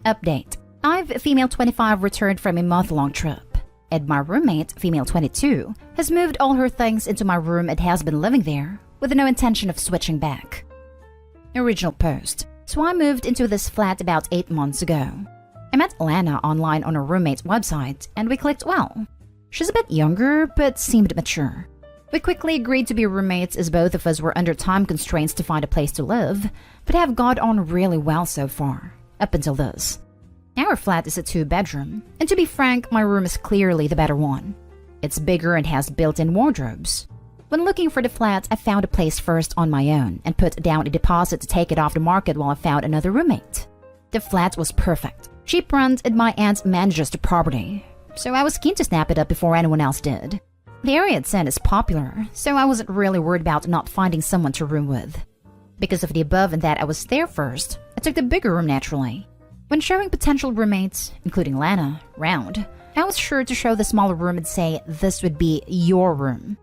Update. I've female 25 returned from a month-long trip, and my roommate, female 22, has moved all her things into my room and has been living there with no intention of switching back. Original post. So I moved into this flat about 8 months ago. I met Lana online on her roommate's website, and we clicked well. She's a bit younger, but seemed mature. We quickly agreed to be roommates as both of us were under time constraints to find a place to live, but have got on really well so far, up until this. Our flat is a 2-bedroom, and to be frank, my room is clearly the better one. It's bigger and has built-in wardrobes. When looking for the flat, I found a place first on my own and put down a deposit to take it off the market while I found another roommate. The flat was perfect. Cheap rent, and my aunt manages the property, so I was keen to snap it up before anyone else did. The area it's in is popular, so I wasn't really worried about not finding someone to room with. Because of the above and that I was there first, I took the bigger room naturally. When showing potential roommates, including Lana, round, I was sure to show the smaller room and say this would be your room.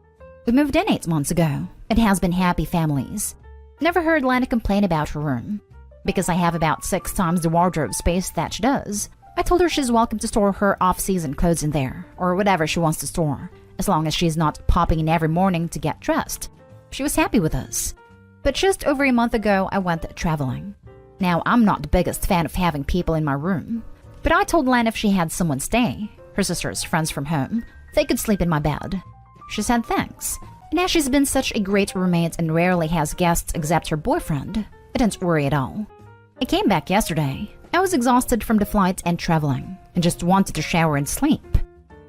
We moved in 8 months ago. It has been happy families. Never heard Lana complain about her room. Because I have about 6 times the wardrobe space that she does, I told her she's welcome to store her off-season clothes in there, or whatever she wants to store, as long as she's not popping in every morning to get dressed. She was happy with us. But just over a month ago, I went traveling. Now, I'm not the biggest fan of having people in my room, but I told Lana if she had someone stay, her sister's friends from home, they could sleep in my bed. She said thanks, and as she's been such a great roommate and rarely has guests except her boyfriend, I didn't worry at all. I came back yesterday. I was exhausted from the flight and traveling, and just wanted to shower and sleep.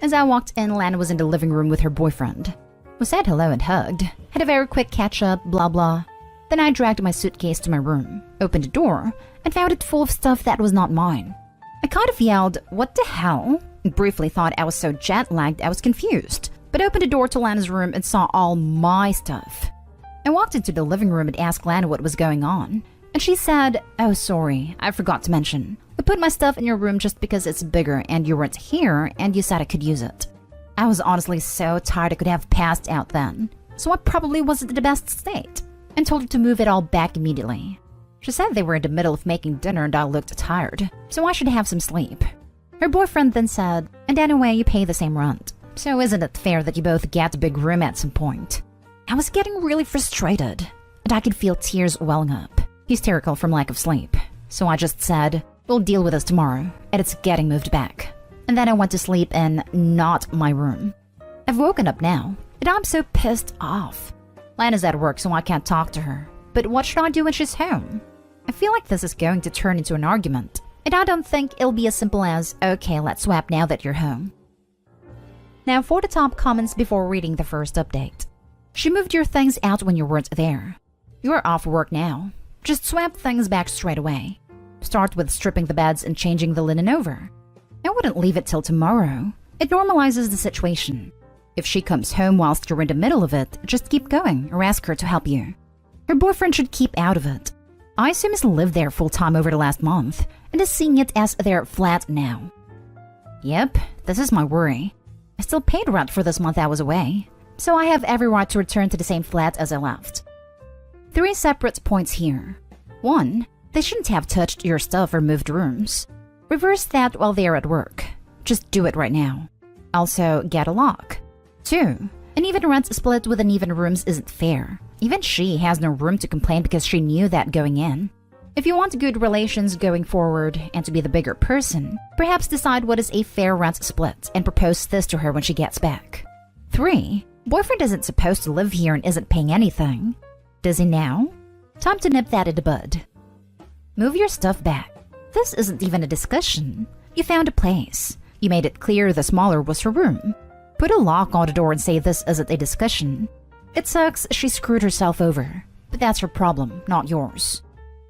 As I walked in, Lana was in the living room with her boyfriend. We said hello and hugged, had a very quick catch-up, blah blah. Then I dragged my suitcase to my room, opened the door, and found it full of stuff that was not mine. I kind of yelled, "What the hell?" and briefly thought I was so jet-lagged I was confused, but opened the door to Lana's room and saw all my stuff. I walked into the living room and asked Lana what was going on, and she said, "Oh, sorry, I forgot to mention. I put my stuff in your room just because it's bigger and you weren't here and you said I could use it." I was honestly so tired I could have passed out then, so I probably wasn't in the best state, and told her to move it all back immediately. She said they were in the middle of making dinner and I looked tired, so I should have some sleep. Her boyfriend then said, "And anyway, you pay the same rent, so isn't it fair that you both get a big room at some point?" I was getting really frustrated, and I could feel tears welling up, hysterical from lack of sleep, so I just said, "We'll deal with this tomorrow, and it's getting moved back." And then I went to sleep in not my room. I've woken up now, and I'm so pissed off. Lana's at work, so I can't talk to her. But what should I do when she's home? I feel like this is going to turn into an argument, and I don't think it'll be as simple as, "Okay, let's swap now that you're home." Now for the top comments before reading the first update. She moved your things out when you weren't there. You're off work now. Just swap things back straight away. Start with stripping the beds and changing the linen over. I wouldn't leave it till tomorrow. It normalizes the situation. If she comes home whilst you're in the middle of it, just keep going or ask her to help you. Her boyfriend should keep out of it. I assume he's lived there full-time over the last month and is seeing it as their flat now. Yep, this is my worry. I still paid rent for this month I was away, so I have every right to return to the same flat as I left. 3 separate points here. 1. They shouldn't have touched your stuff or moved rooms. Reverse that while they are at work. Just do it right now. Also, get a lock. 2. An even rent split with uneven rooms isn't fair. Even she has no room to complain because she knew that going in. If you want good relations going forward and to be the bigger person, perhaps decide what is a fair rent split and propose this to her when she gets back. 3. Boyfriend isn't supposed to live here and isn't paying anything. Does he now? Time to nip that in the bud. Move your stuff back. This isn't even a discussion. You found a place. You made it clear the smaller was her room. Put a lock on the door and say this isn't a discussion. It sucks she screwed herself over, but that's her problem, not yours.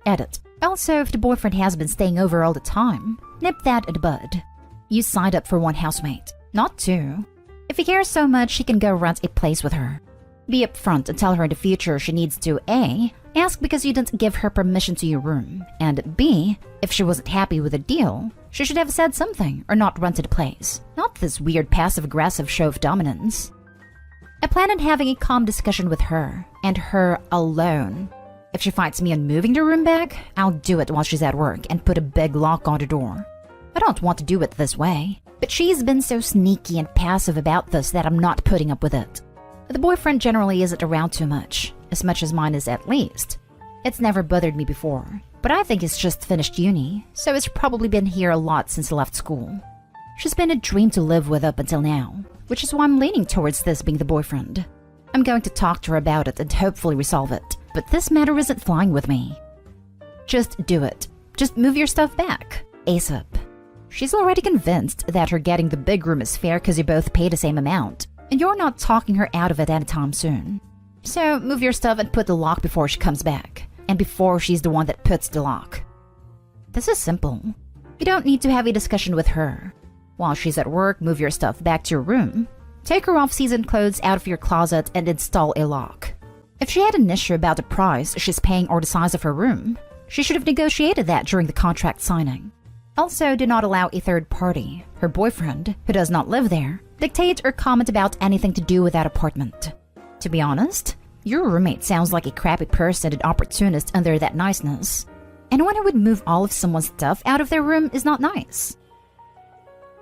Edit. Also, if the boyfriend has been staying over all the time, nip that in the bud. You signed up for 1 housemate, not 2. If he cares so much, he can go rent a place with her. Be upfront and tell her in the future she needs to A. Ask because you didn't give her permission to your room, and B. If she wasn't happy with the deal, she should have said something or not rented a place. Not this weird passive-aggressive show of dominance. I plan on having a calm discussion with her, and her alone. If she fights me on moving the room back, I'll do it while she's at work and put a big lock on the door. I don't want to do it this way, but she's been so sneaky and passive about this that I'm not putting up with it. The boyfriend generally isn't around too much as mine is at least. It's never bothered me before, but I think he's just finished uni, so he's probably been here a lot since he left school. She's been a dream to live with up until now, which is why I'm leaning towards this being the boyfriend. I'm going to talk to her about it and hopefully resolve it, but this matter isn't flying with me. Just do it. Just move your stuff back. ASAP. She's already convinced that her getting the big room is fair because you both pay the same amount, and you're not talking her out of it anytime soon. So move your stuff and put the lock before she comes back, and before she's the one that puts the lock. This is simple. You don't need to have a discussion with her. While she's at work, move your stuff back to your room. Take her off-season clothes out of your closet and install a lock. If she had an issue about the price she's paying or the size of her room, she should have negotiated that during the contract signing. Also, do not allow a third party, her boyfriend, who does not live there, dictate or comment about anything to do with that apartment. To be honest, your roommate sounds like a crappy person and opportunist under that niceness. Anyone who would move all of someone's stuff out of their room is not nice.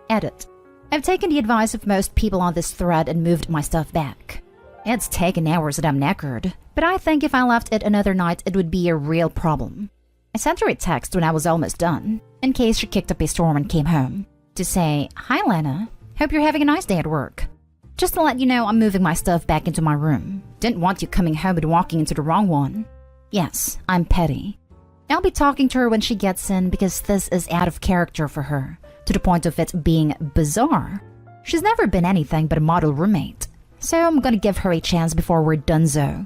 Edit. I've taken the advice of most people on this thread and moved my stuff back. It's taken hours and I'm knackered, but I think if I left it another night it would be a real problem. I sent her a text when I was almost done, in case she kicked up a storm and came home, to say, "Hi Lana, hope you're having a nice day at work. Just to let you know I'm moving my stuff back into my room. Didn't want you coming home and walking into the wrong one. Yes, I'm petty. I'll be talking to her when she gets in because this is out of character for her, to the point of it being bizarre. She's never been anything but a model roommate, so I'm gonna give her a chance before we're donezo.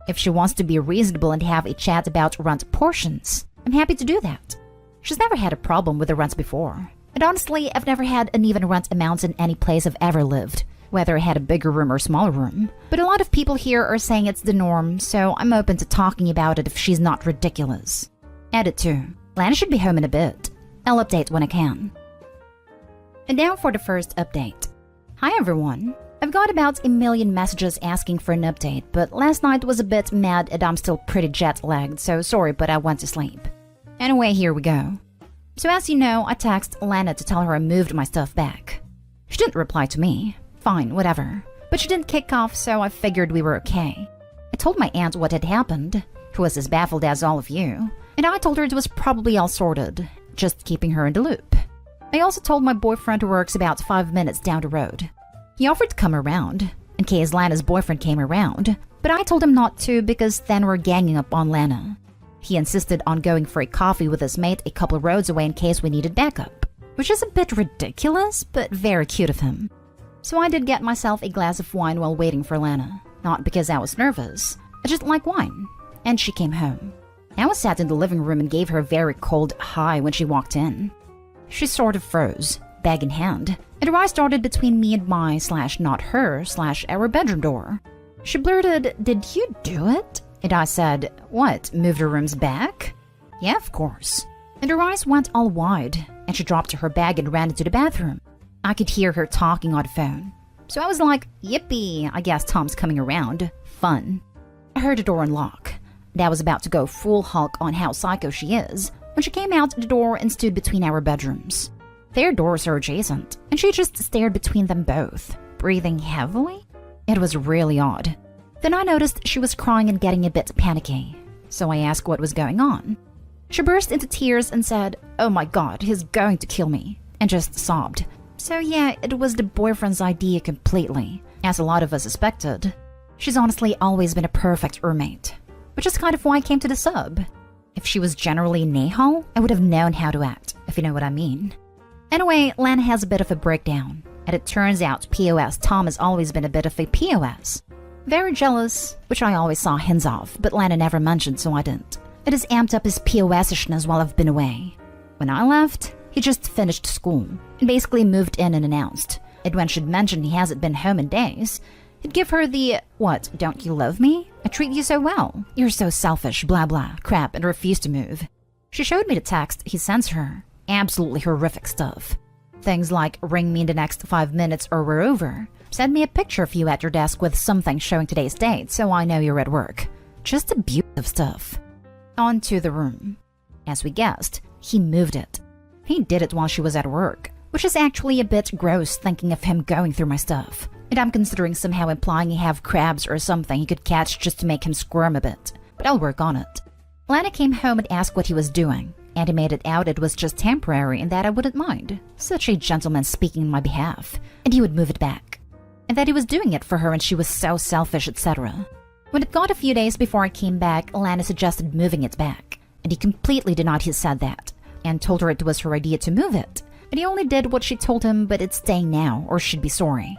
If she wants to be reasonable and have a chat about rent portions, I'm happy to do that. She's never had a problem with the rents before. And honestly, I've never had uneven rent amounts in any place I've ever lived, whether I had a bigger room or smaller room. But a lot of people here are saying it's the norm, so I'm open to talking about it if she's not ridiculous. Edit 2. Lana should be home in a bit. I'll update when I can. And now for the first update. Hi everyone. I've got about a million messages asking for an update, but last night was a bit mad and I'm still pretty jet-lagged, so sorry but I went to sleep. Anyway, here we go. So as you know, I texted Lana to tell her I moved my stuff back. She didn't reply to me. Fine, whatever. But she didn't kick off, so I figured we were okay. I told my aunt what had happened, who was as baffled as all of you, and I told her it was probably all sorted, just keeping her in the loop. I also told my boyfriend who works about 5 minutes down the road. He offered to come around, in case Lana's boyfriend came around, but I told him not to because then we're ganging up on Lana. He insisted on going for a coffee with his mate a couple of roads away in case we needed backup, which is a bit ridiculous, but very cute of him. So I did get myself a glass of wine while waiting for Lana, not because I was nervous, I just like wine, and she came home. I was sat in the living room and gave her a very cold hi when she walked in. She sort of froze, bag in hand, and her eye started between me and my /not her /our bedroom door. She blurted, "Did you do it?" And I said, "What, moved her rooms back?" "Yeah, of course." And her eyes went all wide, and she dropped her bag and ran into the bathroom. I could hear her talking on the phone. So I was like, yippee, I guess Tom's coming around. Fun. I heard the door unlock, and I was about to go full Hulk on how psycho she is when she came out the door and stood between our bedrooms. Their doors are adjacent, and she just stared between them both, breathing heavily. It was really odd. Then I noticed she was crying and getting a bit panicky, so I asked what was going on. She burst into tears and said, "Oh my god, he's going to kill me," and just sobbed. So yeah, it was the boyfriend's idea completely, as a lot of us suspected. She's honestly always been a perfect roommate, which is kind of why I came to the sub. If she was generally Nehal, I would have known how to act, if you know what I mean. Anyway, Lana has a bit of a breakdown, and it turns out POS Tom has always been a bit of a POS. Very jealous, which I always saw hints of, but Lana never mentioned, so I didn't. It has amped up his POS-ishness while I've been away. When I left, he just finished school, and basically moved in and announced. And when she'd mentioned he hasn't been home in days, he'd give her the, "What, don't you love me? I treat you so well. You're so selfish, blah blah, crap," and refused to move. She showed me the text he sends her. Absolutely horrific stuff. Things like, "Ring me in the next 5 minutes or we're over. Send me a picture of you at your desk with something showing today's date so I know you're at work." Just abusive stuff. On to the room. As we guessed, he moved it. He did it while she was at work, which is actually a bit gross thinking of him going through my stuff. And I'm considering somehow implying he have crabs or something he could catch just to make him squirm a bit. But I'll work on it. Lana came home and asked what he was doing, and he made it out it was just temporary and that I wouldn't mind. Such a gentleman speaking on my behalf, and he would move it back. And that he was doing it for her and she was so selfish, etc. When it got a few days before I came back, Lana suggested moving it back, and he completely denied he said that, and told her it was her idea to move it. And he only did what she told him, but it's staying now, or she'd be sorry.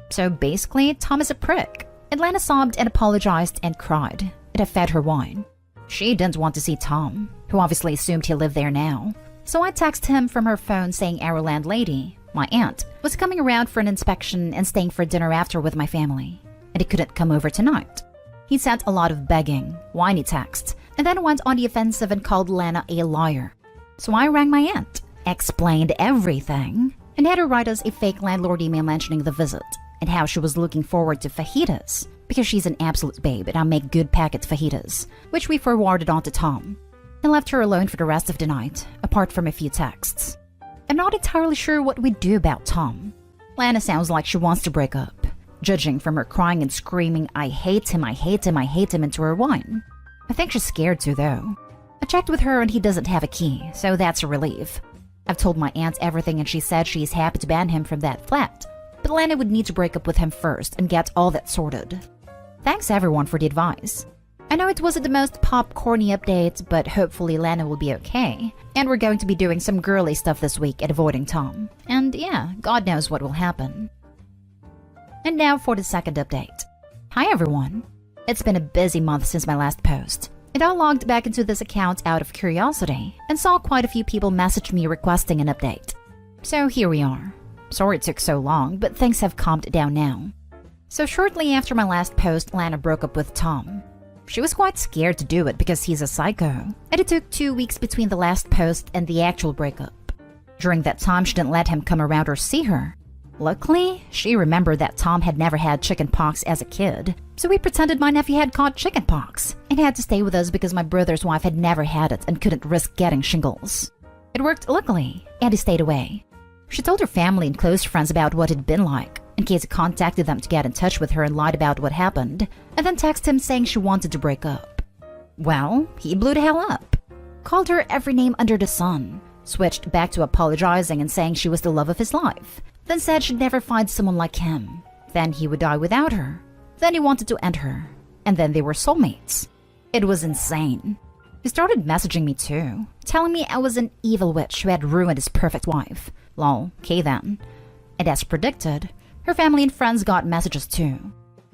So basically, Tom is a prick. And Lana sobbed and apologized and cried, and I fed her wine. She didn't want to see Tom, who obviously assumed he lived there now. So I texted him from her phone saying our landlady, my aunt, was coming around for an inspection and staying for dinner after with my family, and he couldn't come over tonight. He sent a lot of begging, whiny texts, and then went on the offensive and called Lana a liar. So I rang my aunt, explained everything, and had her write us a fake landlord email mentioning the visit, and how she was looking forward to fajitas, because she's an absolute babe and I make good packet fajitas, which we forwarded on to Tom, and left her alone for the rest of the night, apart from a few texts. I'm not entirely sure what we'd do about Tom. Lana sounds like she wants to break up, judging from her crying and screaming, I hate him, I hate him, I hate him into her wine. I think she's scared to though. I checked with her and he doesn't have a key, so that's a relief. I've told my aunt everything and she said she's happy to ban him from that flat. But Lana would need to break up with him first and get all that sorted. Thanks everyone for the advice. I know it wasn't the most popcorny update, but hopefully Lana will be okay. And we're going to be doing some girly stuff this week at avoiding Tom. And yeah, God knows what will happen. And now for the second update. Hi everyone. It's been a busy month since my last post. And I logged back into this account out of curiosity and saw quite a few people message me requesting an update. So here we are. Sorry it took so long, but things have calmed down now. So shortly after my last post, Lana broke up with Tom. She was quite scared to do it because he's a psycho, and it took 2 weeks between the last post and the actual breakup. During that time, she didn't let him come around or see her. Luckily, she remembered that Tom had never had chickenpox as a kid, so we pretended my nephew had caught chickenpox and had to stay with us because my brother's wife had never had it and couldn't risk getting shingles. It worked luckily, and he stayed away. She told her family and close friends about what it'd been like, in case he contacted them to get in touch with her and lied about what happened, and then texted him saying she wanted to break up. Well, he blew the hell up. Called her every name under the sun, switched back to apologizing and saying she was the love of his life, then said she'd never find someone like him, then he would die without her, then he wanted to end her, and then they were soulmates. It was insane. He started messaging me too, telling me I was an evil witch who had ruined his perfect wife. Lol, okay then. And as predicted, her family and friends got messages too.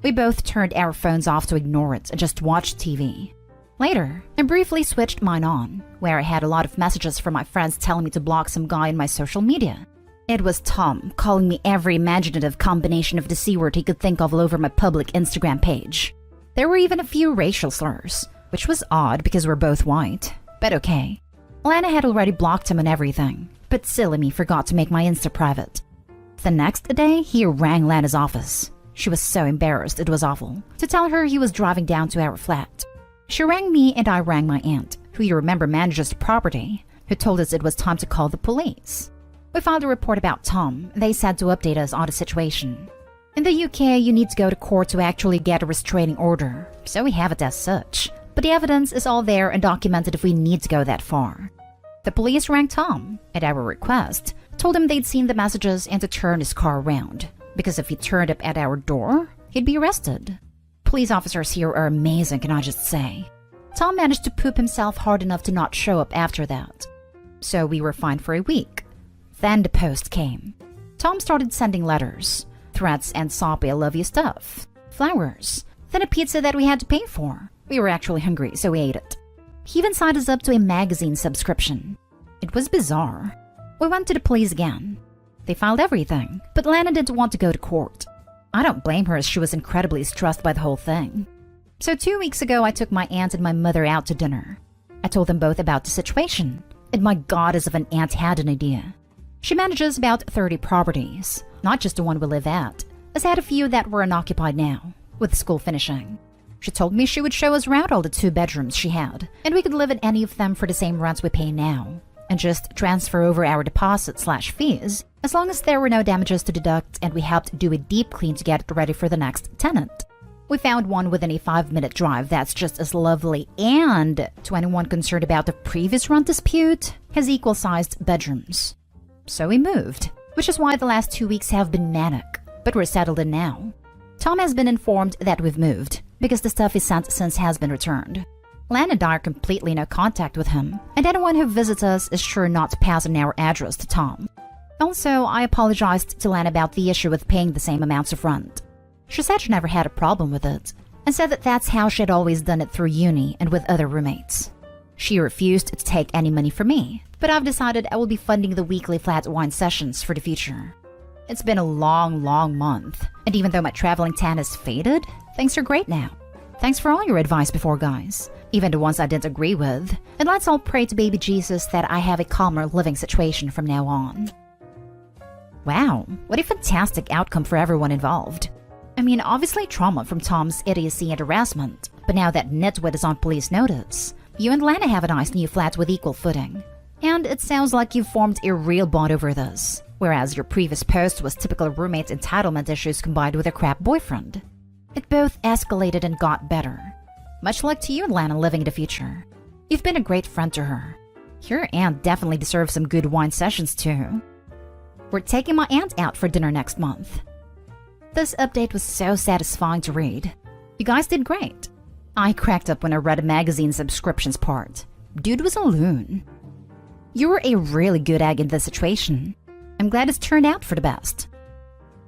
We both turned our phones off to ignore it and just watched TV. Later, I briefly switched mine on, where I had a lot of messages from my friends telling me to block some guy in my social media. It was Tom calling me every imaginative combination of the C word he could think of all over my public Instagram page. There were even a few racial slurs, which was odd because we're both white, but okay. Lana had already blocked him and everything, but silly me forgot to make my Insta private. The next day, he rang Lana's office. She was so embarrassed, it was awful, to tell her he was driving down to our flat. She rang me and I rang my aunt, who you remember manages the property, who told us it was time to call the police. We filed a report about Tom, and they said to update us on the situation. In the UK, you need to go to court to actually get a restraining order, so we have it as such. But the evidence is all there and documented if we need to go that far. The police rang Tom, at our request, told him they'd seen the messages and to turn his car around, because if he turned up at our door, he'd be arrested. Police officers here are amazing, can I just say. Tom managed to poop himself hard enough to not show up after that. So we were fine for a week. Then the post came. Tom started sending letters, threats and soppy I love you stuff, flowers, then a pizza that we had to pay for. We were actually hungry, so we ate it. He even signed us up to a magazine subscription. It was bizarre. We went to the police again. They filed everything, but Lana didn't want to go to court. I don't blame her as she was incredibly stressed by the whole thing. So 2 weeks ago, I took my aunt and my mother out to dinner. I told them both about the situation, and my goddess of an aunt had an idea. She manages about 30 properties, not just the one we live at, as had a few that were unoccupied now, with school finishing. She told me she would show us around all the 2 bedrooms she had, and we could live in any of them for the same rents we pay now, and just transfer over our deposit/fees as long as there were no damages to deduct and we helped do a deep clean to get it ready for the next tenant. We found one within a 5-minute drive that's just as lovely, and to anyone concerned about the previous rent dispute, has equal-sized bedrooms. So we moved, which is why the last 2 weeks have been manic, but we're settled in now. Tom has been informed that we've moved, because the stuff he sent since has been returned. Lan and I are completely no contact with him, and anyone who visits us is sure not to pass on our address to Tom. Also, I apologized to Lan about the issue with paying the same amounts of rent. She said she never had a problem with it, and said that that's how she had always done it through uni and with other roommates. She refused to take any money from me, but I've decided I will be funding the weekly flat wine sessions for the future. It's been a long month, and even though my traveling tan has faded, things are great now. Thanks for all your advice before, guys, even the ones I didn't agree with, and let's all pray to baby Jesus that I have a calmer living situation from now on. Wow, what a fantastic outcome for everyone involved. I mean, obviously trauma from Tom's idiocy and harassment, but now that Nitwit is on police notice, you and Lana have a nice new flat with equal footing. And it sounds like you've formed a real bond over this, whereas your previous post was typical roommate entitlement issues combined with a crap boyfriend. It both escalated and got better. Much luck to you and Lana living in the future. You've been a great friend to her. Your aunt definitely deserves some good wine sessions too. We're taking my aunt out for dinner next month. This update was so satisfying to read. You guys did great. I cracked up when I read a magazine subscriptions part. Dude was a loon. You were a really good egg in this situation. I'm glad it's turned out for the best.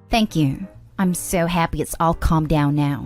Thank you. I'm so happy it's all calmed down now.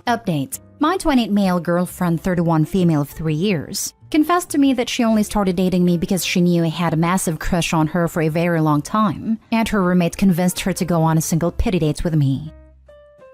Update. My 28 male girlfriend, 31 female of 3 years, confessed to me that she only started dating me because she knew I had a massive crush on her for a very long time, and her roommate convinced her to go on a single pity date with me.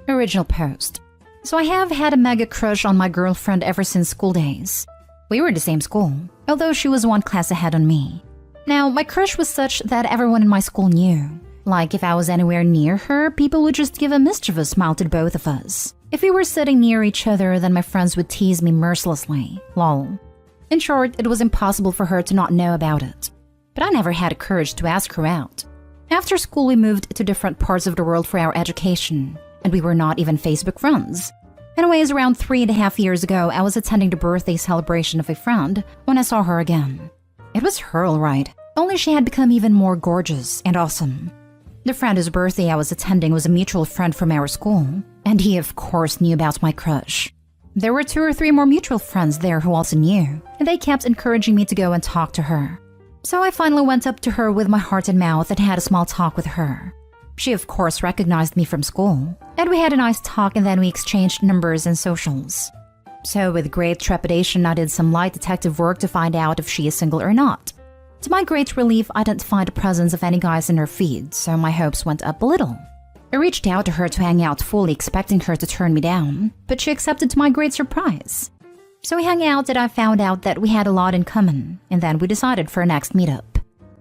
Original post. So I have had a mega crush on my girlfriend ever since school days. We were in the same school, although she was 1 class ahead on me. Now, my crush was such that everyone in my school knew. Like, if I was anywhere near her, people would just give a mischievous smile to both of us. If we were sitting near each other, then my friends would tease me mercilessly. Lol. In short, it was impossible for her to not know about it. But I never had the courage to ask her out. After school, we moved to different parts of the world for our education, and we were not even Facebook friends. Anyways, around 3.5 years ago, I was attending the birthday celebration of a friend when I saw her again. It was her alright, only she had become even more gorgeous and awesome. The friend whose birthday I was attending was a mutual friend from our school, and he of course knew about my crush. There were 2 or 3 more mutual friends there who also knew, and they kept encouraging me to go and talk to her. So I finally went up to her with my heart in mouth and had a small talk with her. She of course recognized me from school, and we had a nice talk and then we exchanged numbers and socials. So with great trepidation, I did some light detective work to find out if she is single or not. To my great relief, I didn't find the presence of any guys in her feed, so my hopes went up a little. I reached out to her to hang out, fully expecting her to turn me down, but she accepted to my great surprise. So we hung out and I found out that we had a lot in common, and then we decided for our next meetup.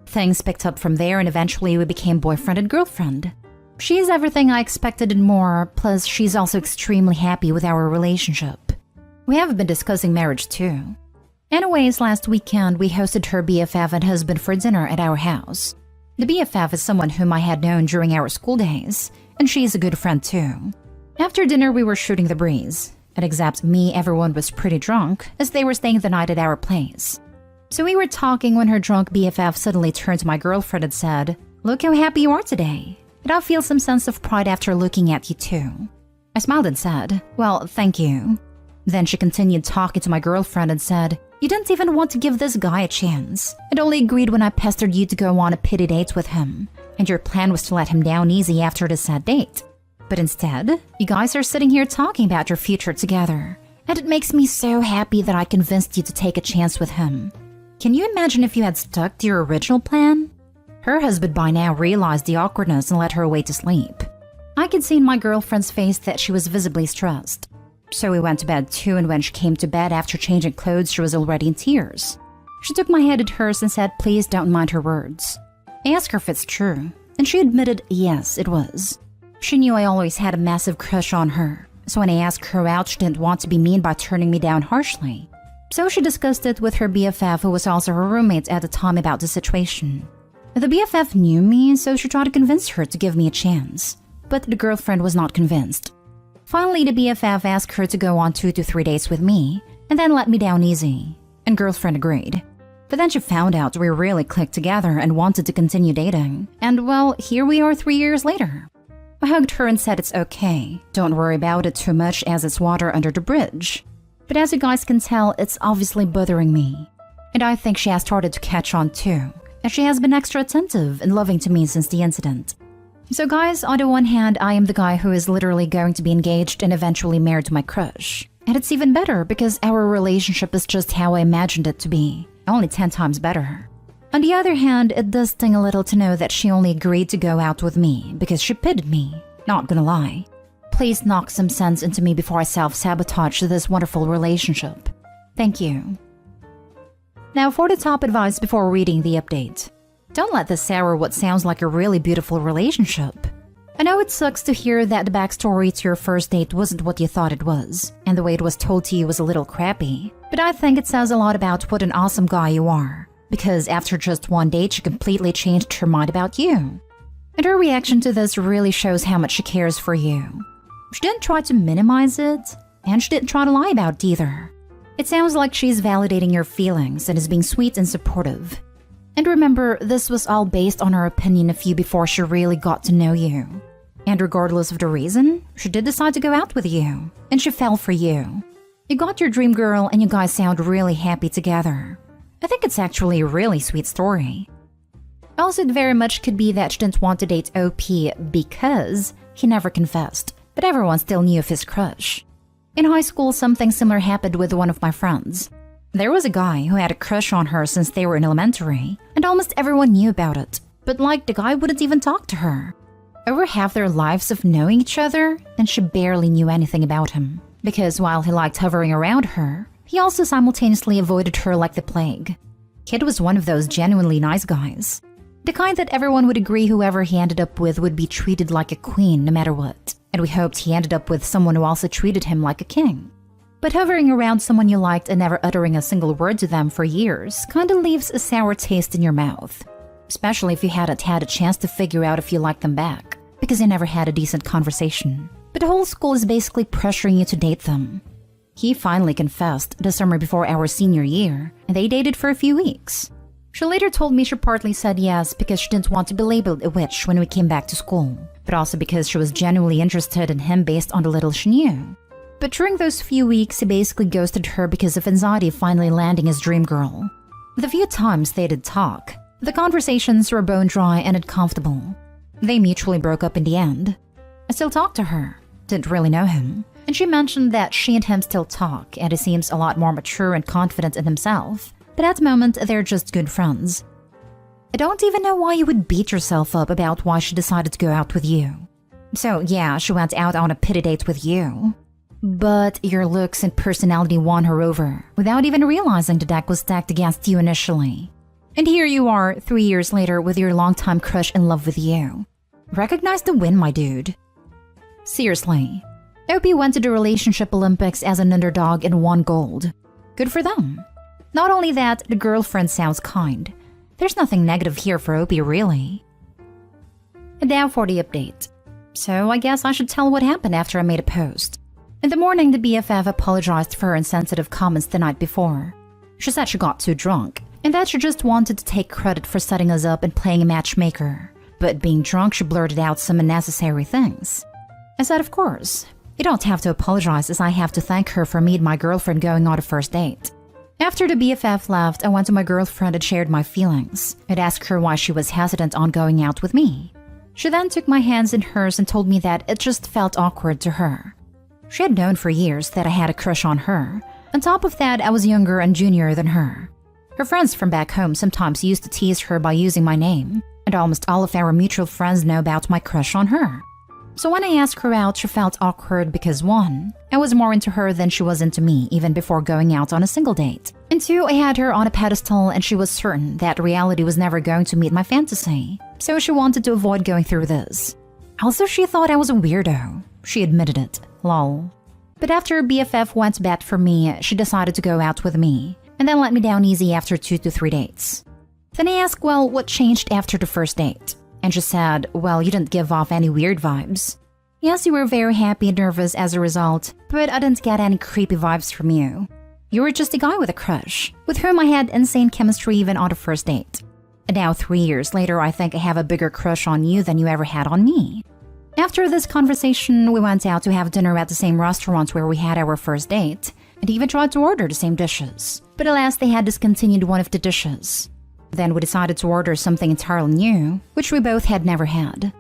Things picked up from there and eventually we became boyfriend and girlfriend. She is everything I expected and more, plus she's also extremely happy with our relationship. We have been discussing marriage too. Anyways, last weekend we hosted her BFF and husband for dinner at our house. The BFF is someone whom I had known during our school days, and she's a good friend too. After dinner we were shooting the breeze, and except me, everyone was pretty drunk as they were staying the night at our place. So we were talking when her drunk BFF suddenly turned to my girlfriend and said, "Look how happy you are today, and I feel some sense of pride after looking at you too." I smiled and said, "Well, thank you." Then she continued talking to my girlfriend and said, "You didn't even want to give this guy a chance, and only agreed when I pestered you to go on a pity date with him, and your plan was to let him down easy after the sad date. But instead, you guys are sitting here talking about your future together, and it makes me so happy that I convinced you to take a chance with him. Can you imagine if you had stuck to your original plan?" Her husband by now realized the awkwardness and led her away to sleep. I could see in my girlfriend's face that she was visibly stressed. So we went to bed too, and when she came to bed after changing clothes, she was already in tears. She took my head at hers and said, please don't mind her words. I asked her if it's true, and she admitted yes, it was. She knew I always had a massive crush on her, so when I asked her out, she didn't want to be mean by turning me down harshly. So she discussed it with her BFF, who was also her roommate at the time, about the situation. The BFF knew me, so she tried to convince her to give me a chance. But the girlfriend was not convinced. Finally, the BFF asked her to go on 2 to 3 dates with me, and then let me down easy. And girlfriend agreed. But then she found out we really clicked together and wanted to continue dating. And well, here we are 3 years later. I hugged her and said it's okay. Don't worry about it too much as it's water under the bridge. But as you guys can tell, it's obviously bothering me. And I think she has started to catch on too, as she has been extra attentive and loving to me since the incident. So guys, on the one hand, I am the guy who is literally going to be engaged and eventually married to my crush. And it's even better because our relationship is just how I imagined it to be, only 10 times better. On the other hand, it does sting a little to know that she only agreed to go out with me because she pitied me, not gonna lie. Please knock some sense into me before I self-sabotage this wonderful relationship. Thank you. Now for the top advice before reading the update. Don't let this sour what sounds like a really beautiful relationship. I know it sucks to hear that the backstory to your first date wasn't what you thought it was, and the way it was told to you was a little crappy, but I think it says a lot about what an awesome guy you are, because after just one date she completely changed her mind about you. And her reaction to this really shows how much she cares for you. She didn't try to minimize it, and she didn't try to lie about it either. It sounds like she's validating your feelings and is being sweet and supportive. And remember, this was all based on her opinion of you before she really got to know you. And regardless of the reason, she did decide to go out with you, and she fell for you. You got your dream girl and you guys sound really happy together. I think it's actually a really sweet story. Also, it very much could be that she didn't want to date OP because he never confessed, but everyone still knew of his crush. In high school, something similar happened with one of my friends. There was a guy who had a crush on her since they were in elementary, and almost everyone knew about it, but the guy wouldn't even talk to her. Over half their lives of knowing each other, and she barely knew anything about him. Because while he liked hovering around her, he also simultaneously avoided her like the plague. Kid was one of those genuinely nice guys. The kind that everyone would agree whoever he ended up with would be treated like a queen no matter what, and we hoped he ended up with someone who also treated him like a king. But hovering around someone you liked and never uttering a single word to them for years kinda leaves a sour taste in your mouth. Especially if you hadn't had a chance to figure out if you liked them back, because you never had a decent conversation. But the whole school is basically pressuring you to date them. He finally confessed the summer before our senior year, and they dated for a few weeks. She later told me she partly said yes because she didn't want to be labeled a witch when we came back to school, but also because she was genuinely interested in him based on the little she knew. But during those few weeks, he basically ghosted her because of anxiety of finally landing his dream girl. The few times they did talk, the conversations were bone dry and uncomfortable. They mutually broke up in the end. I still talk to her, didn't really know him, and she mentioned that she and him still talk and he seems a lot more mature and confident in himself, but at the moment they're just good friends. I don't even know why you would beat yourself up about why she decided to go out with you. So yeah, she went out on a pity date with you. But your looks and personality won her over, without even realizing the deck was stacked against you initially. And here you are, 3 years later, with your longtime crush in love with you. Recognize the win, my dude. Seriously. OP went to the Relationship Olympics as an underdog and won gold. Good for them. Not only that, the girlfriend sounds kind. There's nothing negative here for OP, really. And now for the update. So I guess I should tell what happened after I made a post. In the morning, the BFF apologized for her insensitive comments the night before. She said she got too drunk, and that she just wanted to take credit for setting us up and playing a matchmaker. But being drunk, she blurted out some unnecessary things. I said, of course. You don't have to apologize, as I have to thank her for me and my girlfriend going on a first date. After the BFF left, I went to my girlfriend and shared my feelings. I'd asked her why she was hesitant on going out with me. She then took my hands in hers and told me that it just felt awkward to her. She had known for years that I had a crush on her. On top of that, I was younger and junior than her. Her friends from back home sometimes used to tease her by using my name, and almost all of our mutual friends know about my crush on her. So when I asked her out, she felt awkward because 1, I was more into her than she was into me even before going out on a single date. And 2, I had her on a pedestal and she was certain that reality was never going to meet my fantasy. So she wanted to avoid going through this. Also, she thought I was a weirdo. She admitted it. Lol. But after BFF went to bat for me, she decided to go out with me, and then let me down easy after 2 to 3 dates. Then I asked, well, what changed after the first date? And she said, well, you didn't give off any weird vibes. Yes, you were very happy and nervous as a result, but I didn't get any creepy vibes from you. You were just a guy with a crush, with whom I had insane chemistry even on the first date. And now 3 years later, I think I have a bigger crush on you than you ever had on me. After this conversation, we went out to have dinner at the same restaurant where we had our first date, and even tried to order the same dishes. But alas, they had discontinued one of the dishes. Then we decided to order something entirely new, which we both had never had.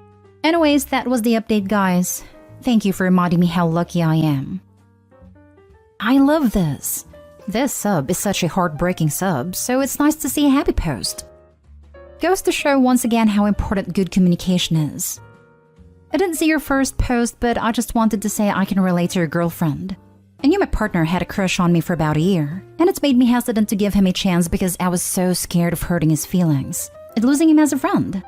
Anyways, that was the update, guys. Thank you for reminding me how lucky I am. I love this. This sub is such a heartbreaking sub, so it's nice to see a happy post. Goes to show once again how important good communication is. I didn't see your first post, but I just wanted to say I can relate to your girlfriend. I knew my partner had a crush on me for about a year, and it made me hesitant to give him a chance because I was so scared of hurting his feelings and losing him as a friend.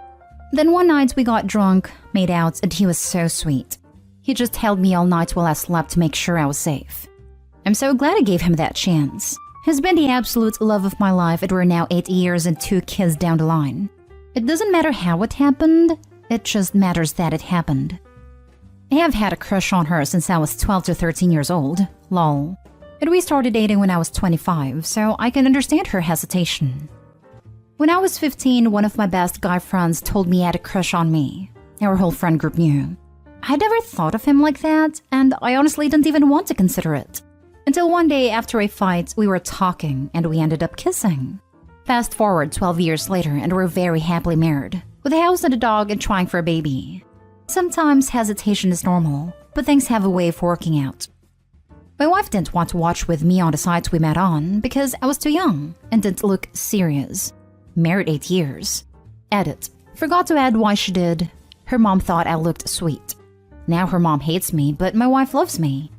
Then one night we got drunk, made out, and he was so sweet. He just held me all night while I slept to make sure I was safe. I'm so glad I gave him that chance. He's been the absolute love of my life, and we're now 8 years and 2 kids down the line. It doesn't matter how it happened, it just matters that it happened. I have had a crush on her since I was 12 to 13 years old, lol. And we started dating when I was 25, so I can understand her hesitation. When I was 15, one of my best guy friends told me he had a crush on me. Our whole friend group knew. I never thought of him like that, and I honestly didn't even want to consider it. Until one day after a fight, we were talking and we ended up kissing. Fast forward 12 years later and we're very happily married, with a house and a dog and trying for a baby. Sometimes hesitation is normal, but things have a way of working out. My wife didn't want to watch with me on the sites we met on because I was too young and didn't look serious. Married 8 years. Edit. Forgot to add why she did. Her mom thought I looked sweet. Now her mom hates me, but my wife loves me.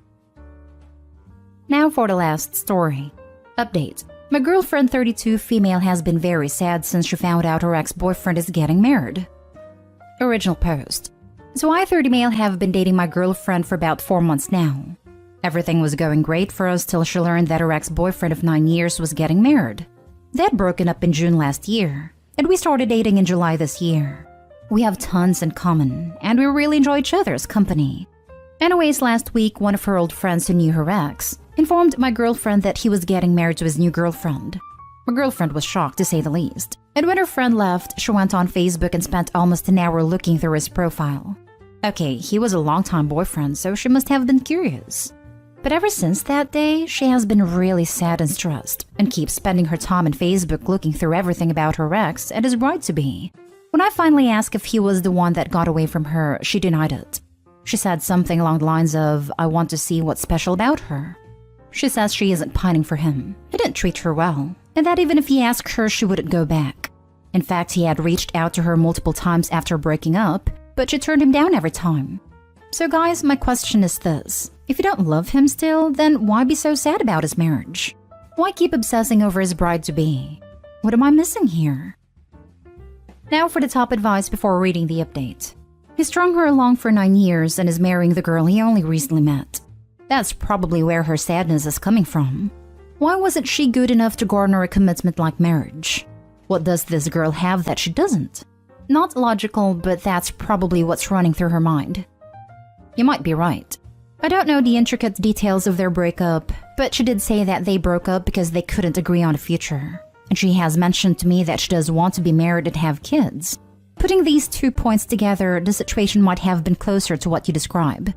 Now for the last story. Update. My girlfriend 32 female has been very sad since she found out her ex-boyfriend is getting married. Original post. So I 30 male have been dating my girlfriend for about 4 months now. Everything was going great for us till she learned that her ex-boyfriend of 9 years was getting married. They had broken up in June last year, and we started dating in July this year. We have tons in common, and we really enjoy each other's company. Anyways, last week, one of her old friends who knew her ex informed my girlfriend that he was getting married to his new girlfriend. My girlfriend was shocked, to say the least. And when her friend left, she went on Facebook and spent almost an hour looking through his profile. Okay, he was a longtime boyfriend, so she must have been curious. But ever since that day, she has been really sad and stressed, and keeps spending her time on Facebook looking through everything about her ex and his bride-to-be. When I finally asked if he was the one that got away from her, she denied it. She said something along the lines of, I want to see what's special about her. She says she isn't pining for him. He didn't treat her well, and that even if he asked her, she wouldn't go back. In fact, he had reached out to her multiple times after breaking up, but she turned him down every time. So guys, my question is this. If you don't love him still, then why be so sad about his marriage? Why keep obsessing over his bride-to-be? What am I missing here? Now for the top advice before reading the update. He strung her along for 9 years and is marrying the girl he only recently met. That's probably where her sadness is coming from. Why wasn't she good enough to garner a commitment like marriage? What does this girl have that she doesn't? Not logical, but that's probably what's running through her mind. You might be right. I don't know the intricate details of their breakup, but she did say that they broke up because they couldn't agree on a future. And she has mentioned to me that she does want to be married and have kids. Putting these 2 points together, the situation might have been closer to what you describe.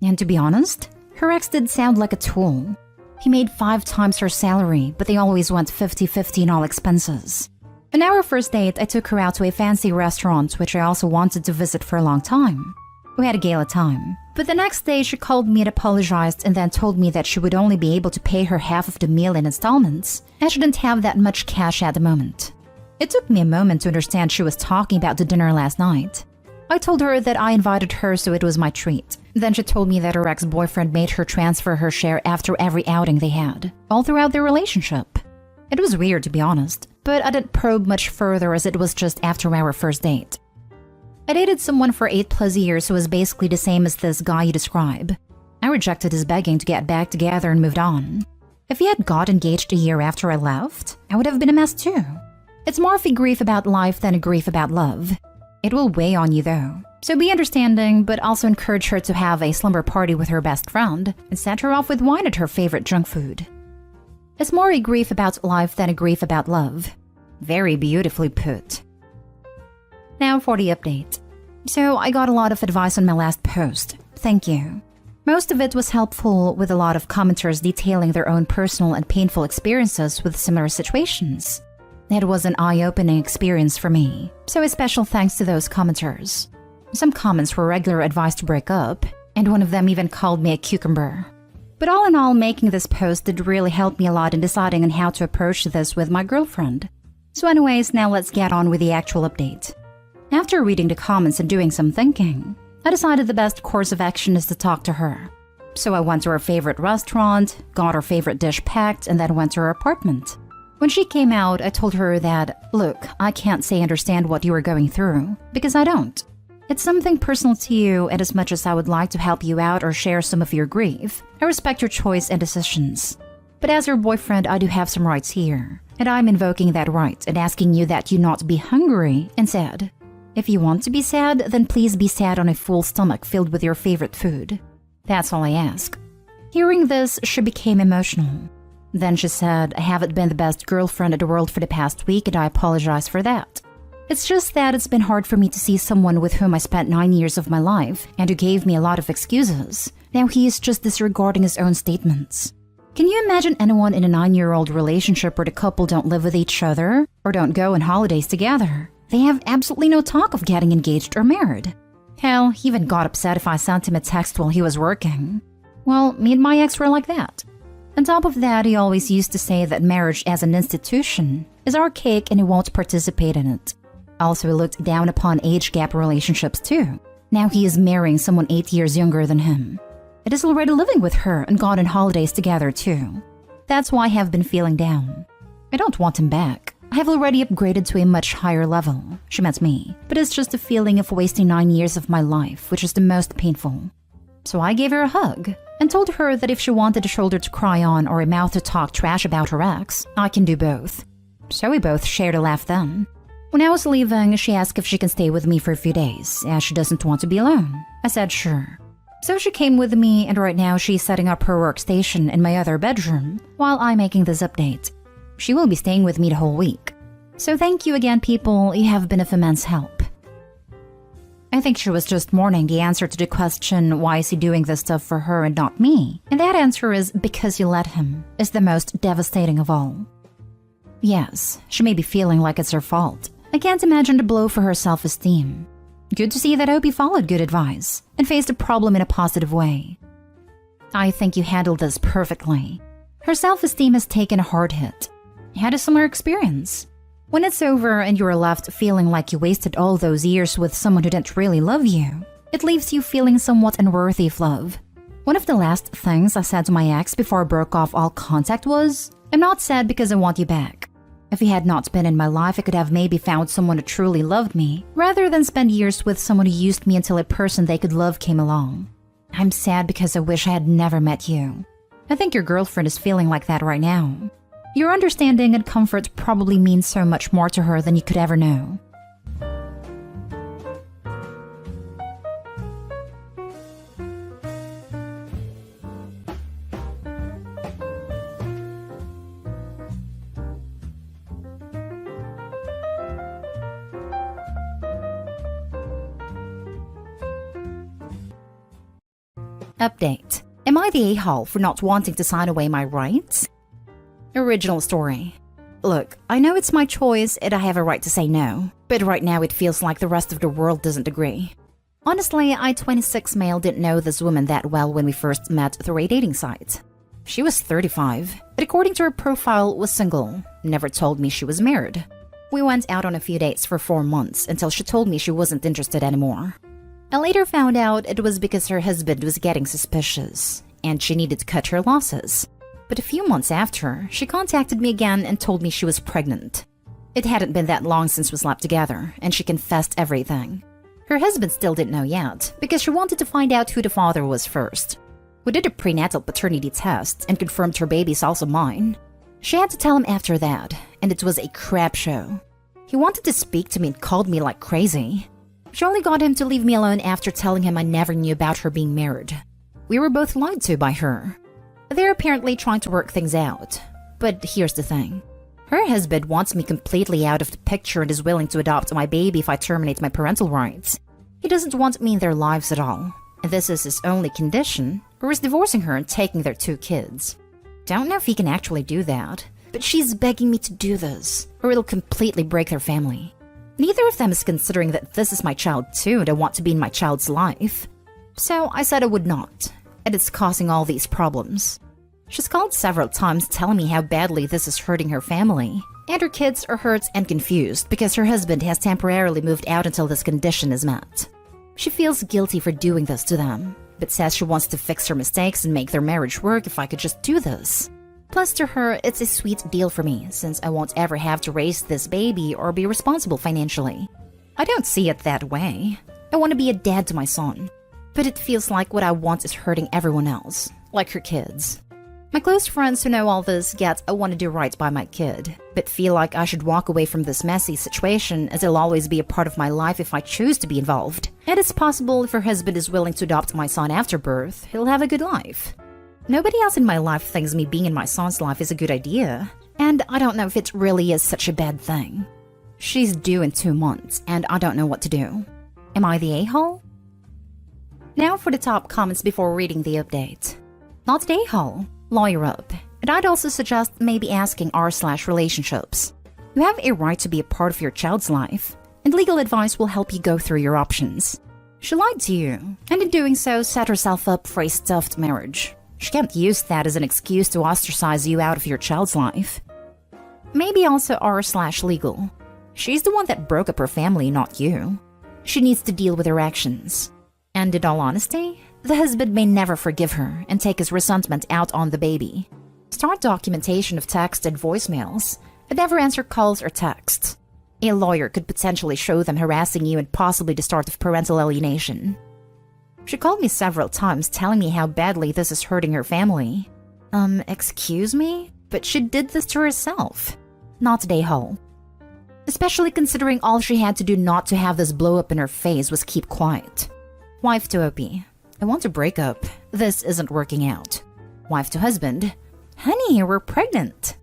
And to be honest, her ex did sound like a tool. He made 5 times her salary, but they always went 50-50 in all expenses. On our first date, I took her out to a fancy restaurant, which I also wanted to visit for a long time. We had a gala time, but the next day she called me and apologized and then told me that she would only be able to pay her half of the meal in installments, and she didn't have that much cash at the moment. It took me a moment to understand she was talking about the dinner last night. I told her that I invited her, so it was my treat. Then she told me that her ex-boyfriend made her transfer her share after every outing they had, all throughout their relationship. It was weird, to be honest, but I didn't probe much further as it was just after our first date. I dated someone for 8+ years who was basically the same as this guy you describe. I rejected his begging to get back together and moved on. If he had got engaged a year after I left, I would have been a mess too. It's more of a grief about life than a grief about love. It will weigh on you though, so be understanding, but also encourage her to have a slumber party with her best friend and send her off with wine at her favorite junk food. It's more a grief about life than a grief about love. Very beautifully put. Now for the update. So I got a lot of advice on my last post. Thank you. Most of it was helpful, with a lot of commenters detailing their own personal and painful experiences with similar situations. It was an eye-opening experience for me, so a special thanks to those commenters. Some comments were regular advice to break up, and one of them even called me a cucumber. But all in all, making this post did really help me a lot in deciding on how to approach this with my girlfriend. So anyways, now let's get on with the actual update. After reading the comments and doing some thinking, I decided the best course of action is to talk to her. So I went to her favorite restaurant, got her favorite dish packed, and then went to her apartment. When she came out, I told her that, look, I can't say understand what you are going through, because I don't. It's something personal to you, and as much as I would like to help you out or share some of your grief, I respect your choice and decisions. But as your boyfriend, I do have some rights here, and I'm invoking that right and asking you that you not be hungry and sad. If you want to be sad, then please be sad on a full stomach filled with your favorite food. That's all I ask. Hearing this, she became emotional. Then she said, I haven't been the best girlfriend in the world for the past week, and I apologize for that. It's just that it's been hard for me to see someone with whom I spent 9 years of my life and who gave me a lot of excuses. Now he is just disregarding his own statements. Can you imagine anyone in a 9-year-old relationship where the couple don't live with each other or don't go on holidays together? They have absolutely no talk of getting engaged or married. Hell, he even got upset if I sent him a text while he was working. Well, me and my ex were like that. On top of that, he always used to say that marriage as an institution is archaic and he won't participate in it. Also, he looked down upon age gap relationships too. Now he is marrying someone 8 years younger than him. It is already living with her and gone on holidays together too. That's why I have been feeling down. I don't want him back. I have already upgraded to a much higher level. She meant me. But it's just a feeling of wasting 9 years of my life, which is the most painful. So I gave her a hug and told her that if she wanted a shoulder to cry on or a mouth to talk trash about her ex, I can do both. So we both shared a laugh then. When I was leaving, she asked if she can stay with me for a few days, as she doesn't want to be alone. I said sure. So she came with me, and right now she's setting up her workstation in my other bedroom while I'm making this update. She will be staying with me the whole week. So thank you again, people. You have been of immense help. I think she was just mourning the answer to the question, why is he doing this stuff for her and not me? And that answer is, because you let him, is the most devastating of all. Yes, she may be feeling like it's her fault. I can't imagine the blow for her self-esteem. Good to see that Opie followed good advice and faced the problem in a positive way. I think you handled this perfectly. Her self-esteem has taken a hard hit. Had a similar experience. When it's over and you're left feeling like you wasted all those years with someone who didn't really love you, it leaves you feeling somewhat unworthy of love. One of the last things I said to my ex before I broke off all contact was, I'm not sad because I want you back. If he had not been in my life, I could have maybe found someone who truly loved me, rather than spend years with someone who used me until a person they could love came along. I'm sad because I wish I had never met you. I think your girlfriend is feeling like that right now. Your understanding and comfort probably means so much more to her than you could ever know. Update. Am I the a-hole for not wanting to sign away my rights? Original story. Look, I know it's my choice and I have a right to say no, but right now it feels like the rest of the world doesn't agree. Honestly, I, 26 male, didn't know this woman that well when we first met through a dating site. She was 35, but according to her profile was single, never told me she was married. We went out on a few dates for 4 months until she told me she wasn't interested anymore. I later found out it was because her husband was getting suspicious, and she needed to cut her losses. But a few months after, she contacted me again and told me she was pregnant. It hadn't been that long since we slept together, and she confessed everything. Her husband still didn't know yet, because she wanted to find out who the father was first. We did a prenatal paternity test and confirmed her baby's also mine. She had to tell him after that, and it was a crap show. He wanted to speak to me and called me like crazy. She only got him to leave me alone after telling him I never knew about her being married. We were both lied to by her. They're apparently trying to work things out. But here's the thing. Her husband wants me completely out of the picture and is willing to adopt my baby if I terminate my parental rights. He doesn't want me in their lives at all. And this is his only condition, or is divorcing her and taking their 2 kids. Don't know if he can actually do that, but she's begging me to do this, or it'll completely break their family. Neither of them is considering that this is my child too and I want to be in my child's life. So I said I would not, and it's causing all these problems. She's called several times telling me how badly this is hurting her family, and her kids are hurt and confused because her husband has temporarily moved out until this condition is met. She feels guilty for doing this to them, but says she wants to fix her mistakes and make their marriage work if I could just do this. Plus, to her, it's a sweet deal for me since I won't ever have to raise this baby or be responsible financially. I don't see it that way. I want to be a dad to my son. But it feels like what I want is hurting everyone else, like her kids. My close friends who know all this get I want to do right by my kid, but feel like I should walk away from this messy situation as it'll always be a part of my life if I choose to be involved. And it's possible if her husband is willing to adopt my son after birth, he'll have a good life. Nobody else in my life thinks me being in my son's life is a good idea, and I don't know if it really is such a bad thing. She's due in 2 months, and I don't know what to do. Am I the a-hole? Now for the top comments before reading the update. Not the a-hole. Lawyer up. And I'd also suggest maybe asking r/relationships. You have a right to be a part of your child's life, and legal advice will help you go through your options. She lied to you, and in doing so set herself up for a stuffed marriage. She can't use that as an excuse to ostracize you out of your child's life. Maybe also r/legal. She's the one that broke up her family, not you. She needs to deal with her actions. And in all honesty, the husband may never forgive her and take his resentment out on the baby. Start documentation of text and voicemails, but never answer calls or texts. A lawyer could potentially show them harassing you and possibly the start of parental alienation. She called me several times telling me how badly this is hurting her family. Excuse me? But she did this to herself. Not today, Hull. Especially considering all she had to do not to have this blow up in her face was keep quiet. Wife to OP. I want to break up. This isn't working out. Wife to husband. Honey, we're pregnant.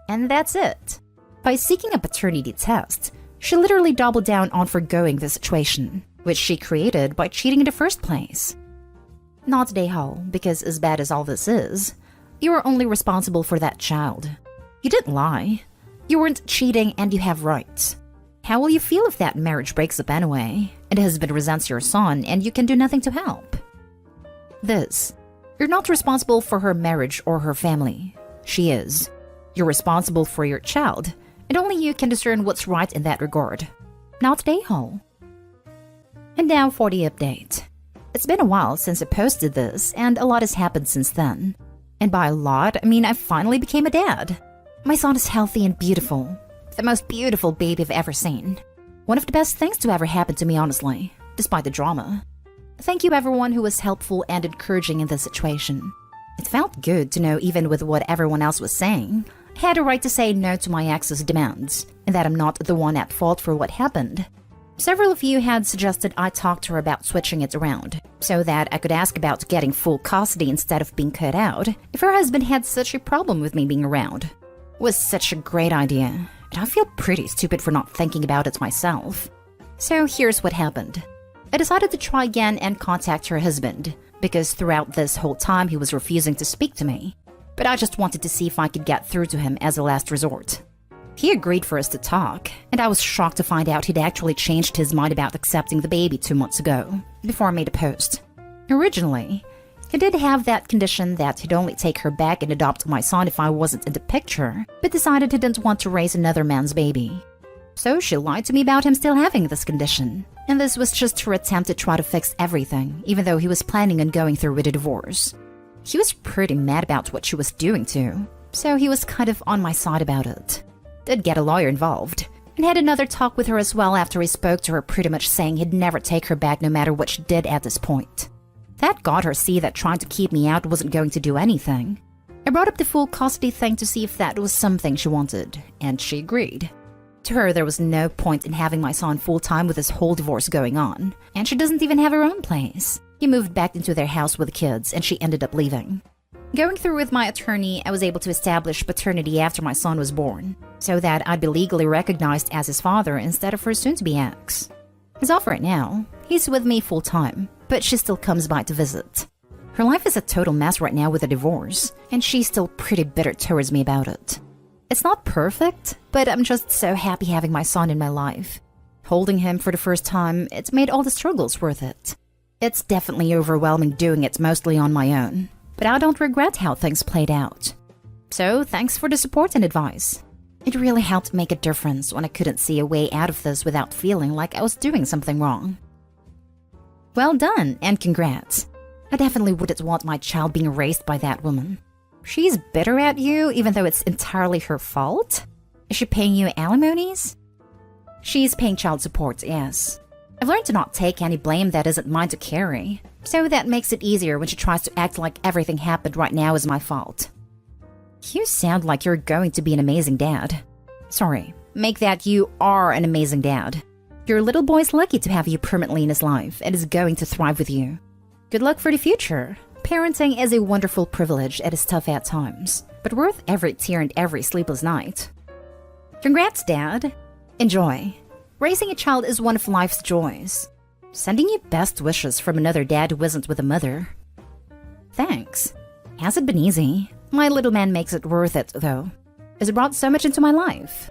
And that's it. By seeking a paternity test, she literally doubled down on forgoing the situation, which she created by cheating in the first place. Not today, Hull, because as bad as all this is, you are only responsible for that child. You didn't lie. You weren't cheating and you have rights. How will you feel if that marriage breaks up anyway, and husband resents your son and you can do nothing to help? You're not responsible for her marriage or her family. She is. You're responsible for your child, and only you can discern what's right in that regard. Not today, Hull. And now for the update. It's been a while since I posted this, and a lot has happened since then. And by a lot, I mean I finally became a dad. My son is healthy and beautiful. The most beautiful baby I've ever seen. One of the best things to ever happen to me, honestly, despite the drama. Thank you everyone who was helpful and encouraging in this situation. It felt good to know even with what everyone else was saying, I had a right to say no to my ex's demands, and that I'm not the one at fault for what happened. Several of you had suggested I talk to her about switching it around, so that I could ask about getting full custody instead of being cut out if her husband had such a problem with me being around. It was such a great idea, and I feel pretty stupid for not thinking about it myself. So here's what happened. I decided to try again and contact her husband, because throughout this whole time he was refusing to speak to me. But I just wanted to see if I could get through to him as a last resort. He agreed for us to talk, and I was shocked to find out he'd actually changed his mind about accepting the baby 2 months ago, before I made a post. Originally, he did have that condition that he'd only take her back and adopt my son if I wasn't in the picture, but decided he didn't want to raise another man's baby. So she lied to me about him still having this condition. And this was just her attempt to try to fix everything, even though he was planning on going through with a divorce. He was pretty mad about what she was doing too, so he was kind of on my side about it. Did get a lawyer involved, and had another talk with her as well after he spoke to her, pretty much saying he'd never take her back no matter what she did at this point. That got her see that trying to keep me out wasn't going to do anything. I brought up the full custody thing to see if that was something she wanted, and she agreed. To her, there was no point in having my son full-time with this whole divorce going on, and she doesn't even have her own place. He moved back into their house with the kids, and she ended up leaving. Going through with my attorney, I was able to establish paternity after my son was born, so that I'd be legally recognized as his father instead of her soon-to-be ex. As of right now, he's with me full-time, but she still comes by to visit. Her life is a total mess right now with a divorce, and she's still pretty bitter towards me about it. It's not perfect, but I'm just so happy having my son in my life. Holding him for the first time, it's made all the struggles worth it. It's definitely overwhelming doing it mostly on my own, but I don't regret how things played out. So thanks for the support and advice. It really helped make a difference when I couldn't see a way out of this without feeling like I was doing something wrong. Well done, and congrats. I definitely wouldn't want my child being raised by that woman. She's bitter at you even though it's entirely her fault? Is she paying you alimonies? She's paying child support, yes. I've learned to not take any blame that isn't mine to carry, so that makes it easier when she tries to act like everything happened right now is my fault. You sound like you're going to be an amazing dad. Sorry, make that you are an amazing dad. Your little boy's lucky to have you permanently in his life and is going to thrive with you. Good luck for the future. Parenting is a wonderful privilege and is tough at times, but worth every tear and every sleepless night. Congrats, Dad. Enjoy. Raising a child is one of life's joys. Sending you best wishes from another dad who isn't with a mother. Thanks. Hasn't been easy. My little man makes it worth it, though. It's brought so much into my life.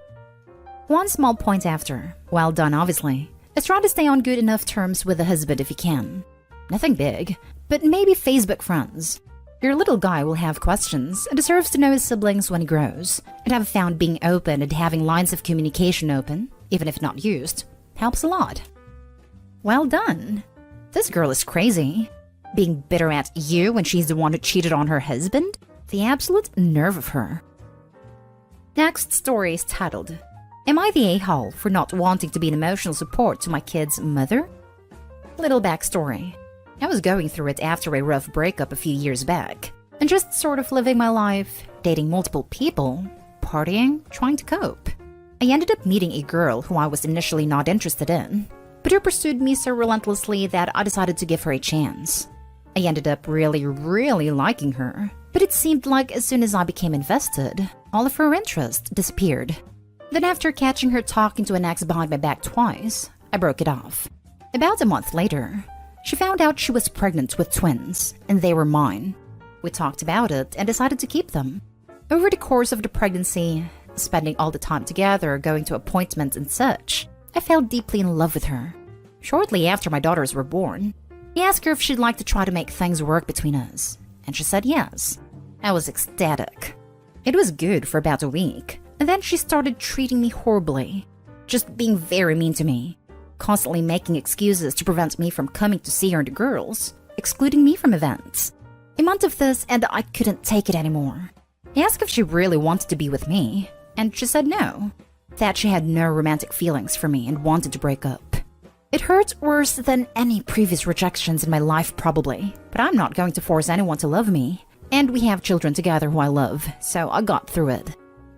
One small point after. Well done, obviously. Is try to stay on good enough terms with the husband if you can. Nothing big, but maybe Facebook friends. Your little guy will have questions and deserves to know his siblings when he grows, and I've found being open and having lines of communication open, even if not used, helps a lot. Well done. This girl is crazy. Being bitter at you when she's the one who cheated on her husband? The absolute nerve of her. Next story is titled, Am I the a-hole for not wanting to be an emotional support to my kid's mother? Little backstory. I was going through it after a rough breakup a few years back, and just sort of living my life, dating multiple people, partying, trying to cope. I ended up meeting a girl who I was initially not interested in, but who pursued me so relentlessly that I decided to give her a chance. I ended up really liking her, but it seemed like as soon as I became invested, all of her interest disappeared. Then after catching her talking to an ex behind my back twice, I broke it off. About a month later, she found out she was pregnant with twins, and they were mine. We talked about it and decided to keep them. Over the course of the pregnancy, spending all the time together, going to appointments and such, I fell deeply in love with her. Shortly after my daughters were born, I asked her if she'd like to try to make things work between us, and she said yes. I was ecstatic. It was good for about a week, and then she started treating me horribly, just being very mean to me. Constantly making excuses to prevent me from coming to see her and the girls, excluding me from events. A month of this and I couldn't take it anymore. I asked if she really wanted to be with me, and she said no. That she had no romantic feelings for me and wanted to break up. It hurt worse than any previous rejections in my life probably, but I'm not going to force anyone to love me. And we have children together who I love, so I got through it.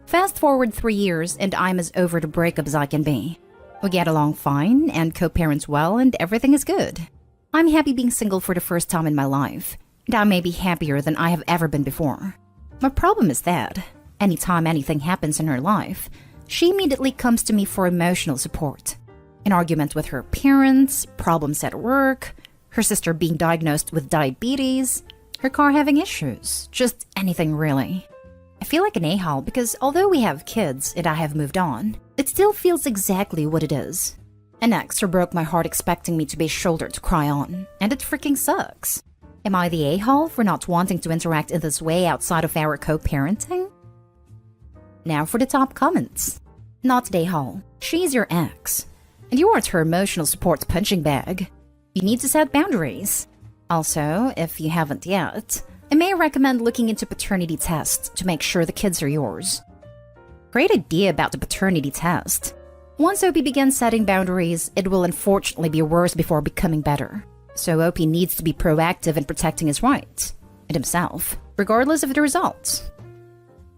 Fast forward 3 years and I'm as over the breakup as I can be. We get along fine and co-parent well and everything is good. I'm happy being single for the first time in my life, and I may be happier than I have ever been before. My problem is that, anytime anything happens in her life, she immediately comes to me for emotional support. An argument with her parents, problems at work, her sister being diagnosed with diabetes, her car having issues, just anything really. I feel like an a-hole because although we have kids and I have moved on, it still feels exactly what it is. An ex broke my heart expecting me to be a shoulder to cry on, and it freaking sucks. Am I the a-hole for not wanting to interact in this way outside of our co-parenting? Now for the top comments. Not today, Hall. She's your ex. And you aren't her emotional support punching bag. You need to set boundaries. Also, if you haven't yet, I may recommend looking into paternity tests to make sure the kids are yours. Great idea about the paternity test. Once OP begins setting boundaries, it will unfortunately be worse before becoming better. So OP needs to be proactive in protecting his rights, and himself, regardless of the results.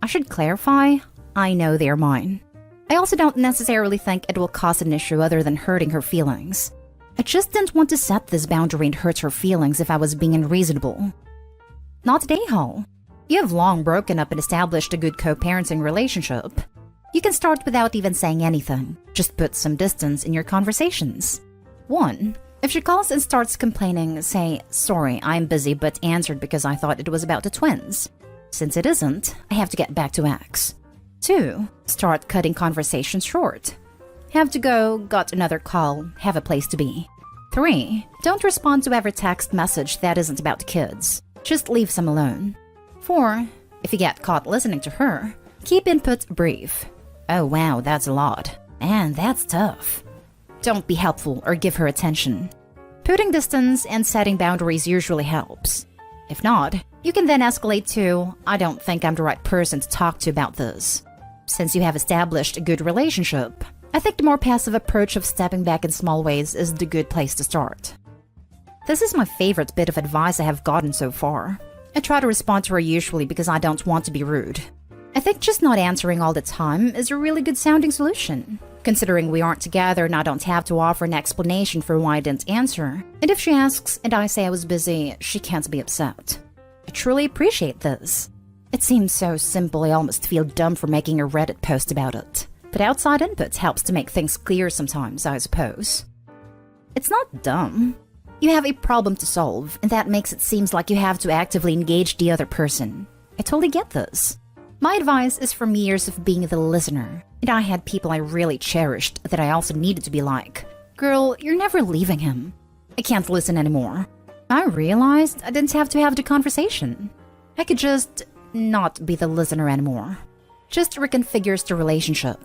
I should clarify, I know they are mine. I also don't necessarily think it will cause an issue other than hurting her feelings. I just didn't want to set this boundary and hurt her feelings if I was being unreasonable. Not today, Hall. You have long broken up and established a good co-parenting relationship. You can start without even saying anything. Just put some distance in your conversations. 1. If she calls and starts complaining, say, "Sorry, I'm busy," but answered because I thought it was about the twins. Since it isn't, I have to get back to X. 2. Start cutting conversations short. Have to go, got another call, have a place to be. 3. Don't respond to every text message that isn't about the kids. Just leave some alone. 4. If you get caught listening to her, keep input brief. Oh wow, that's a lot. And that's tough. Don't be helpful or give her attention. Putting distance and setting boundaries usually helps. If not, you can then escalate to, "I don't think I'm the right person to talk to about this." Since you have established a good relationship, I think the more passive approach of stepping back in small ways is the good place to start. This is my favorite bit of advice I have gotten so far. I try to respond to her usually because I don't want to be rude. I think just not answering all the time is a really good sounding solution, considering we aren't together and I don't have to offer an explanation for why I didn't answer. And if she asks and I say I was busy, she can't be upset. I truly appreciate this. It seems so simple I almost feel dumb for making a Reddit post about it. But outside input helps to make things clear sometimes, I suppose. It's not dumb. You have a problem to solve, and that makes it seem like you have to actively engage the other person. I totally get this. My advice is from years of being the listener, and I had people I really cherished that I also needed to be like, "Girl, you're never leaving him. I can't listen anymore." I realized I didn't have to have the conversation. I could just not be the listener anymore. Just reconfigures the relationship.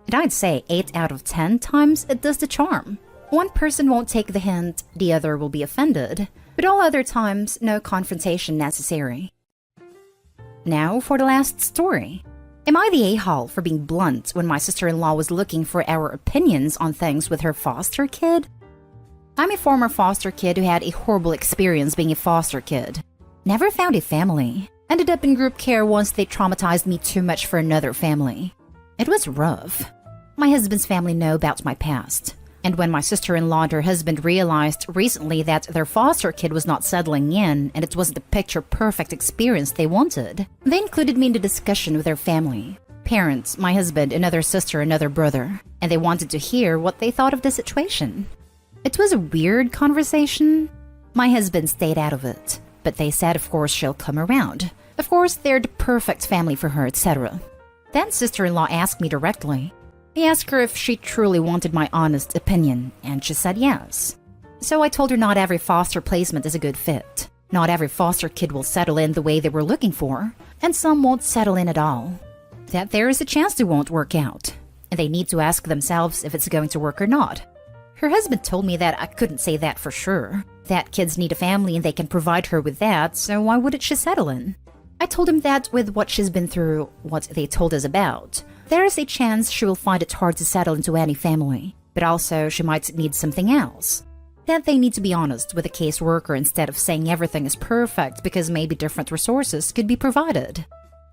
And I'd say 8 out of 10 times it does the charm. One person won't take the hint, the other will be offended, but all other times, no confrontation necessary. Now for the last story. Am I the a-hole for being blunt when my sister-in-law was looking for our opinions on things with her foster kid? I'm a former foster kid who had a horrible experience being a foster kid. Never found a family. Ended up in group care once they traumatized me too much for another family. It was rough. My husband's family know about my past. And when my sister-in-law and her husband realized recently that their foster kid was not settling in and it wasn't the picture-perfect experience they wanted, they included me in the discussion with their family. Parents, my husband, another sister, another brother. And they wanted to hear what they thought of the situation. It was a weird conversation. My husband stayed out of it. But they said of course she'll come around. Of course they're the perfect family for her, etc. Then sister-in-law asked me directly. I asked her if she truly wanted my honest opinion, and she said yes. So I told her not every foster placement is a good fit. Not every foster kid will settle in the way they were looking for, and some won't settle in at all. That there is a chance they won't work out, and they need to ask themselves if it's going to work or not. Her husband told me that I couldn't say that for sure. That kids need a family and they can provide her with that, so why wouldn't she settle in? I told him that with what she's been through, what they told us about, there is a chance she will find it hard to settle into any family, but also she might need something else. That they need to be honest with a caseworker instead of saying everything is perfect because maybe different resources could be provided.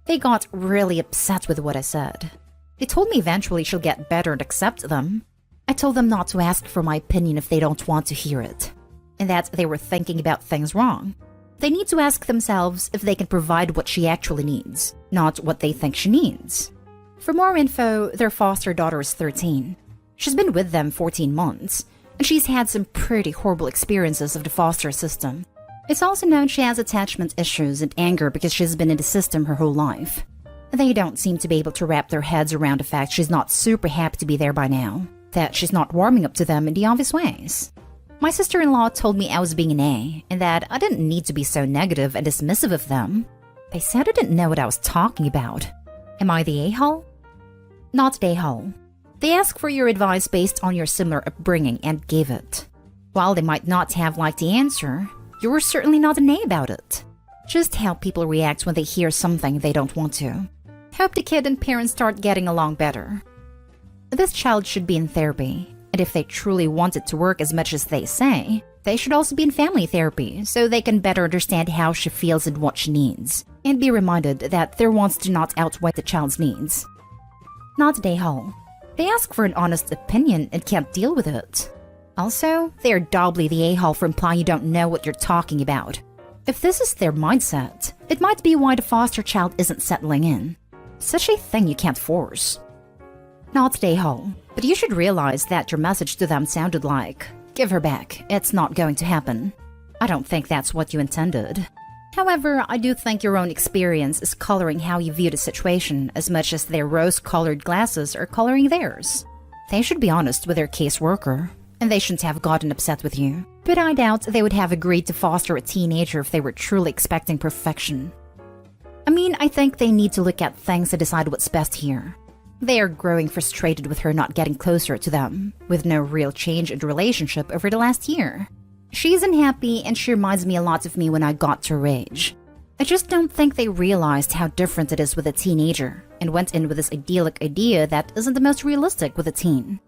They got really upset with what I said. They told me eventually she'll get better and accept them. I told them not to ask for my opinion if they don't want to hear it, and that they were thinking about things wrong. They need to ask themselves if they can provide what she actually needs, not what they think she needs. For more info, their foster daughter is 13. She's been with them 14 months, and she's had some pretty horrible experiences of the foster system. It's also known she has attachment issues and anger because she's been in the system her whole life. They don't seem to be able to wrap their heads around the fact she's not super happy to be there by now, that she's not warming up to them in the obvious ways. My sister-in-law told me I was being an A, and that I didn't need to be so negative and dismissive of them. They said I didn't know what I was talking about. Am I the a-hole? Not Dayhall. They ask for your advice based on your similar upbringing and gave it. While they might not have liked the answer, you were certainly not an A about it. Just how people react when they hear something they don't want to. Hope the kid and parents start getting along better. This child should be in therapy, and if they truly want it to work as much as they say, they should also be in family therapy so they can better understand how she feels and what she needs, and be reminded that their wants do not outweigh the child's needs. Not Dayhall. They ask for an honest opinion and can't deal with it. Also, they are doubly the a-hole for implying you don't know what you're talking about. If this is their mindset, it might be why the foster child isn't settling in. Such a thing you can't force. Not Dayhall, but you should realize that your message to them sounded like, "Give her back, it's not going to happen." I don't think that's what you intended. However, I do think your own experience is coloring how you view the situation as much as their rose-colored glasses are coloring theirs. They should be honest with their caseworker, and they shouldn't have gotten upset with you. But I doubt they would have agreed to foster a teenager if they were truly expecting perfection. I mean, I think they need to look at things to decide what's best here. They are growing frustrated with her not getting closer to them, with no real change in the relationship over the last year. She's unhappy and she reminds me a lot of me when I got to her age. I just don't think they realized how different it is with a teenager, and went in with this idyllic idea that isn't the most realistic with a teen.